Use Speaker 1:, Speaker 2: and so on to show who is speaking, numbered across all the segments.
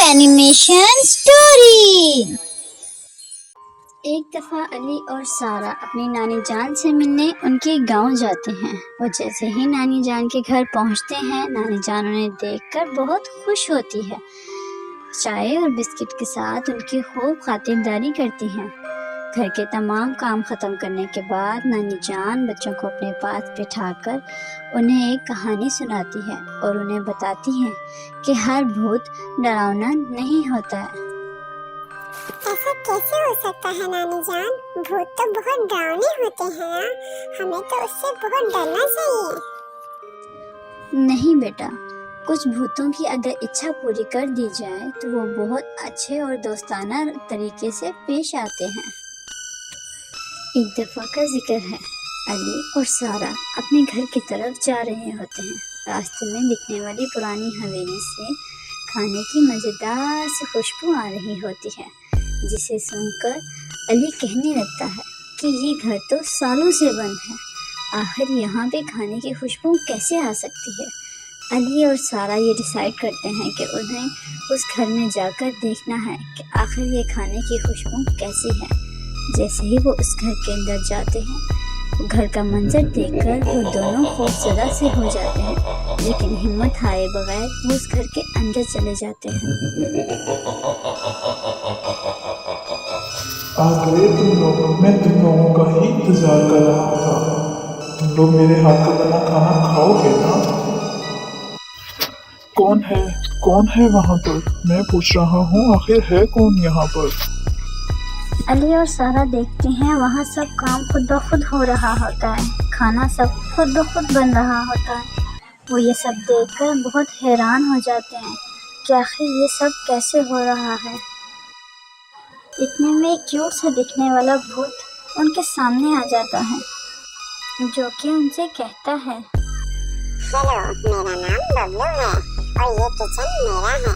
Speaker 1: Animation story. एक दफ़ा अली और सारा अपनी नानी जान से मिलने उनके गांव जाते हैं। वो जैसे ही नानी जान के घर पहुंचते हैं, नानी जान उन्हें देखकर बहुत खुश होती है। चाय और बिस्किट के साथ उनकी खूब खातिरदारी करती हैं। घर के तमाम काम ख़त्म करने के बाद नानी जान बच्चों को अपने पास बिठाकर उन्हें एक कहानी सुनाती है और उन्हें बताती है कि हर भूत डरावना नहीं होता है।
Speaker 2: ऐसा कैसे हो सकता है नानी जान? भूत तो बहुत डरावने होते हैं ना, हमें तो उससे बहुत डरना चाहिए।
Speaker 1: नहीं बेटा, कुछ भूतों की अगर इच्छा पूरी कर दी जाए तो वो बहुत अच्छे और दोस्ताना तरीके से पेश आते हैं। एक दफ़ा का जिक्र है, अली और सारा अपने घर की तरफ जा रहे होते हैं। रास्ते में दिखने वाली पुरानी हवेली से खाने की मज़ेदार सी खुशबू आ रही होती है, जिसे सुनकर अली कहने लगता है कि ये घर तो सालों से बंद है, आखिर यहाँ पे खाने की खुशबू कैसे आ सकती है। अली और सारा ये डिसाइड करते हैं कि उन्हें उस घर में जाकर देखना है कि आखिर ये खाने की खुशबू कैसी है। जैसे ही वो उस घर के अंदर जाते हैं, घर का मंजर देखकर वो दोनों खौफज़दा से हो जाते हैं, लेकिन हिम्मत हारे बगैर वो उस घर के अंदर चले जाते हैं।
Speaker 3: आ गए तुम लोग। मैं तुम लोगों का ही इंतजार कर रहा था। तुम लोग मेरे हाथ का बना खाना खाओगे ना? कौन है वहाँ पर? मैं पूछ रहा हूँ, आखिर है कौन यहाँ पर?
Speaker 1: अली और सारा देखते हैं वहाँ सब काम खुद ब खुद हो रहा होता है, खाना सब खुद ब खुद बन रहा होता है। वो ये सब देखकर बहुत हैरान हो जाते हैं कि आखिर ये सब कैसे हो रहा है। इतने में क्यूट सा दिखने वाला भूत उनके सामने आ जाता है, जो कि उनसे कहता है,
Speaker 2: हेलो, मेरा नाम बबलू है और ये किचन मेरा है।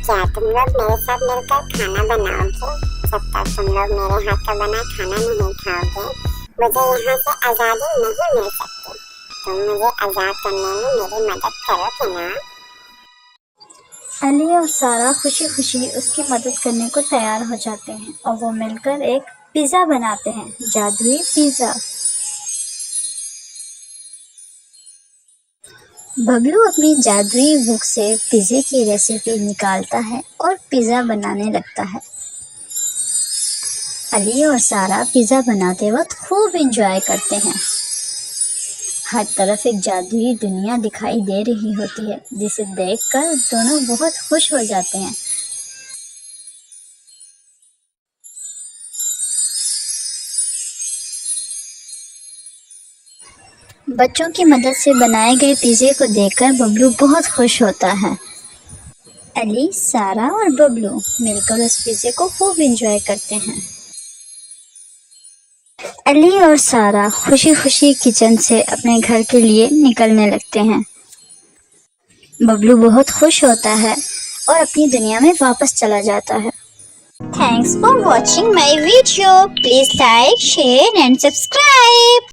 Speaker 2: क्या तुम लोग मेरे साथ मिलकर खाना बनाओगे? जब तक तुम लोग मेरे हाथ का बना खाना नहीं खाओगे, मुझे यहाँ से आज़ादी नहीं मिल सकती। तुम मुझे आज़ाद करने में मेरी मदद करोगे ना?
Speaker 1: अली और सारा खुशी खुशी उसकी मदद करने को तैयार हो जाते हैं और वो मिलकर एक पिज़्ज़ा बनाते हैं, जादुई पिज़्ज़ा। बबलू अपनी जादुई बुक से पिज़्ज़े की रेसिपी निकालता है और पिज़्ज़ा बनाने लगता है। अली और सारा पिज़्ज़ा बनाते वक्त खूब एंजॉय करते हैं। हर तरफ एक जादुई दुनिया दिखाई दे रही होती है, जिसे देखकर दोनों बहुत खुश हो जाते हैं। बच्चों की मदद से बनाए गए पिज़्ज़े को देखकर बबलू बहुत खुश होता है। अली, सारा और बबलू मिलकर उस पिज़्ज़े को खूब एंजॉय करते हैं। अली और सारा खुशी खुशी किचन से अपने घर के लिए निकलने लगते हैं। बबलू बहुत खुश होता है और अपनी दुनिया में वापस चला जाता है। Thanks for watching my video. Please like, share and subscribe.